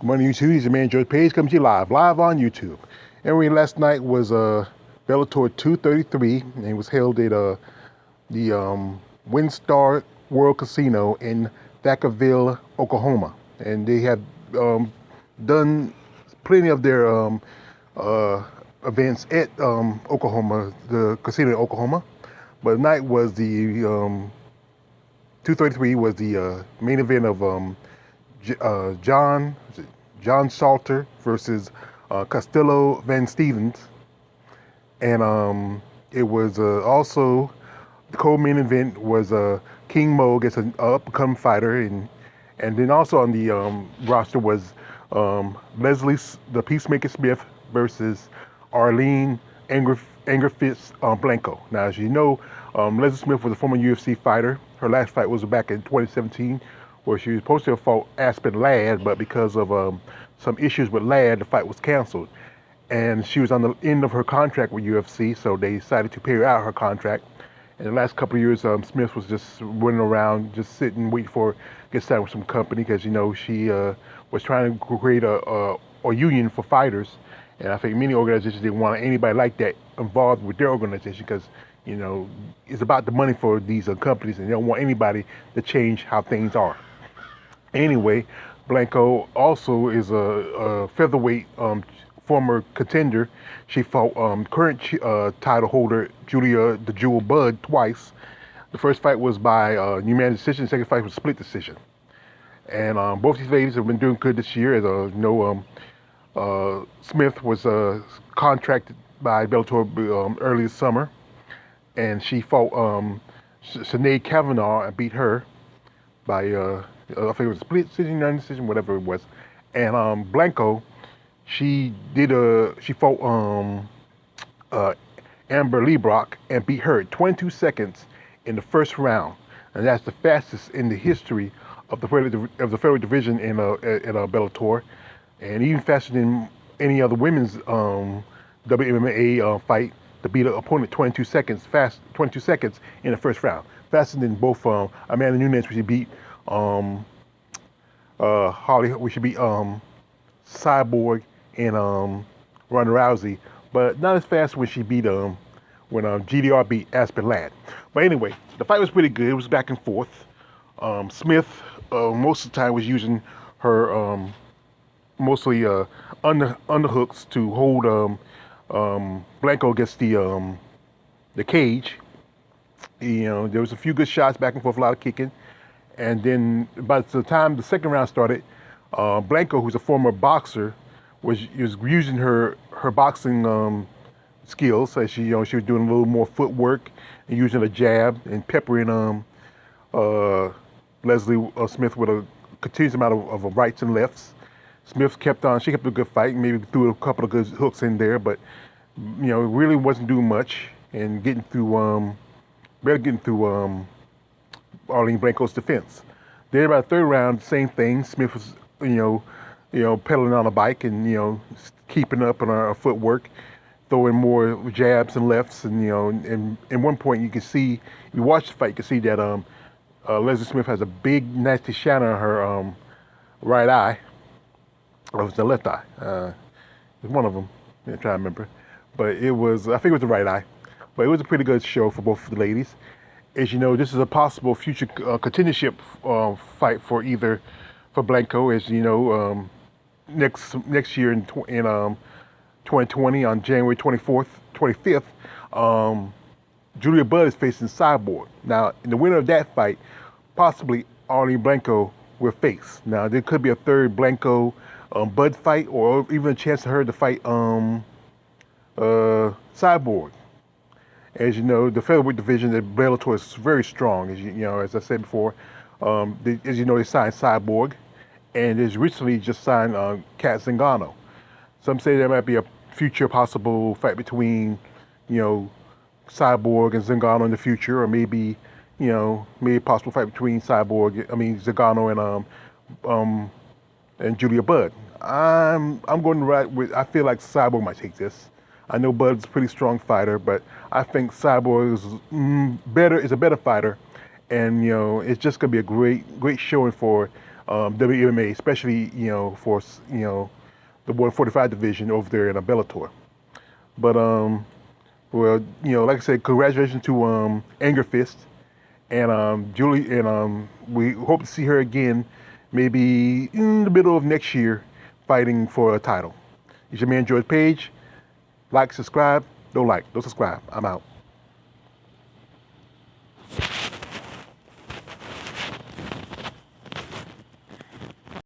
Morning YouTube, this is your man George Page coming to you live on YouTube. Anyway, last night was Bellator 233, and it was held at the WinStar World Casino in Vacaville, Oklahoma. And they have done plenty of their events at Oklahoma, the casino in Oklahoma. But tonight was the 233 was the main event of John Salter versus Castillo Van Stevens, and it was also the co-main event was King Mo against an up-and-coming fighter, and then also on the roster was Leslie the Peacemaker Smith versus Arlene Angerfist Blencowe. Now, as you know, Leslie Smith was a former UFC fighter. Her last fight was back in 2017, where she was supposed to have fought Aspen Ladd, but because of some issues with Ladd, the fight was canceled. And she was on the end of her contract with UFC, so they decided to pay her out her contract. In the last couple of years, Smith was just running around, just sitting, waiting for get signed with some company, because she was trying to create a union for fighters, and I think many organizations didn't want anybody like that involved with their organization, because it's about the money for these companies, and they don't want anybody to change how things are. Anyway, Blencowe also is a featherweight former contender. She fought current title holder Julia the Jewel Budd twice. The first fight was by unanimous decision. The second fight was split decision. And both these ladies have been doing good this year. As Smith was contracted by Bellator early this summer, and she fought Sinead Kavanaugh and beat her by I think it was a split decision, unanimous decision, whatever it was. And Blencowe, she fought Amber Leibrock and beat her at 22 seconds in the first round, and that's the fastest in the history of the featherweight division in Bellator, and even faster than any other women's WMMA fight to beat an opponent 22 seconds in the first round, faster than both Amanda Nunes, which she beat Cyborg and Ronda Rousey, but not as fast when she beat when GDR beat Aspen Ladd. But anyway, the fight was pretty good. It was back and forth. Smith most of the time was using her mostly underhooks to hold Blencowe against the cage. There was a few good shots back and forth, a lot of kicking. And then by the time the second round started, Blencowe, who's a former boxer, was using her boxing skills. So she was doing a little more footwork and using a jab and peppering Leslie Smith with a continuous amount of rights and lefts. Smith kept on. She kept a good fight. Maybe threw a couple of good hooks in there, but really wasn't doing much and getting through Arlene Blencowe's defense. Then about the third round, same thing. Smith was, pedaling on a bike and keeping up on her footwork, throwing more jabs and lefts, and at one point you can see, if you watch the fight, you can see that Leslie Smith has a big nasty shadow on her right eye, or it was the left eye. It's one of them. I'm trying to remember, but I think it was the right eye. But it was a pretty good show for both of the ladies. As you know, this is a possible future contendership fight for Blencowe. As you know, next year in 2020 on January 25th, Julia Budd is facing Cyborg. Now, in the winner of that fight, possibly Arlene Blencowe will face. Now, there could be a third Blencowe Budd fight, or even a chance for her to fight Cyborg. As you know, the featherweight division at Bellator is very strong. As I said before, they signed Cyborg, and has recently just signed Kat Zingano. Some say there might be a future possible fight between, Cyborg and Zingano in the future, or maybe a possible fight between Zingano and Julia Budd. I'm going to ride with. I feel like Cyborg might take this. I know Bud's a pretty strong fighter, but I think Cyborg is a better fighter, and it's just gonna be a great showing for WMA, especially for the 145 division over there in Bellator. But well, like I said, congratulations to Anger Fist and Julie, and we hope to see her again, maybe in the middle of next year, fighting for a title. It's your man George Page. Like, subscribe. Don't subscribe. I'm out.